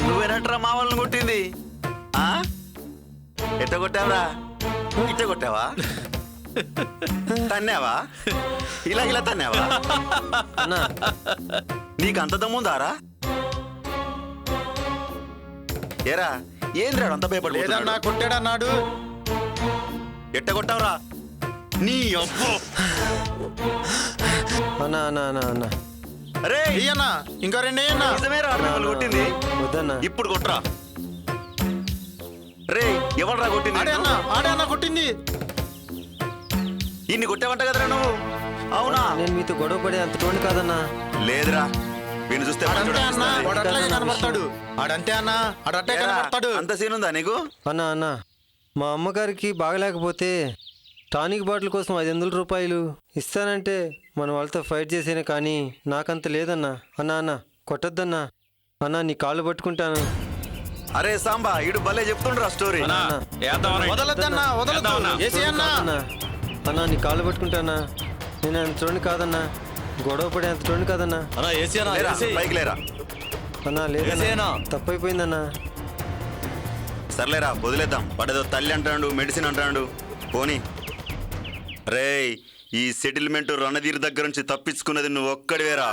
నువ్వేనట్రా మా వాళ్ళని కొట్టింది? ఎట్ట కొట్టావరా? ఇట్ట కొట్టావా? తన్నావా? ఇలా తన్నావా? నీకు అంత దమ్ముందారా? ఏరా ఏంద్రా అంత భయపడి? లేదన్నా కొట్టాడన్నాడు. ఎట్ట కొట్టావురా? నీ అబ్బో! అన్నా అన్నా అన్నా అన్నా అరే అన్నా ఇంకా రెండేయన్నా. నిజమేరా మిమ్మల్ని కొట్టింది? వద్దన్నా. ఇప్పుడు కొట్రా. రే ఎవడ్రా కొట్టింది? ఆడే అన్న కొట్టింది. ఇన్ని కొట్టావంట కదరా నువ్వు? అవునా? నేను మీతో గొడవ పడే అంత టోని కాదన్నా. లేదురా, వీళ్ళు చూస్తే ఆడంతే అన్న, వాడు అట్లాగే కనబడతాడు. ఆడంతే అన్న, ఆడట్టే కనబడతాడు. అంత సీన్ ఉందా నీకు? అన్నా అన్నా మా అమ్మగారికి బాగలేకపోతే టానిక్ బాటిల్ కోసం 500 రూపాయలు ఇస్తానంటే మన వాళ్ళతో ఫైట్ చేసేనే, కానీ నాకంత లేదన్నా. అన్నా అన్నా కొట్టద్దన్నా. అన్నా నీ కాళ్ళు పట్టుకుంటాను. అరే సాంబా, ఇడు భలే చెప్తుండ్రా స్టోరీ. వదలద్దన్నా, వదలద్దు. అన్నా నీ కాళ్ళు పట్టుకుంటానా. నేను అంత చూడండి కాదన్నా, గొడవ పడే అంత చూడండి కాదన్నా. పైకి లేరా. అన్నా లేదన్నా, తప్పైపోయిందన్నా. సర్లేరా వదిలేద్దాం. వాడేదో తల్లి అంటాడు, మెడిసిన్ అంటాడు. పోనీ రేయ్, ఈ సెటిల్మెంట్ రణధీర్ దగ్గర నుంచి తప్పించుకున్నది నువ్వు ఒక్కడివేరా.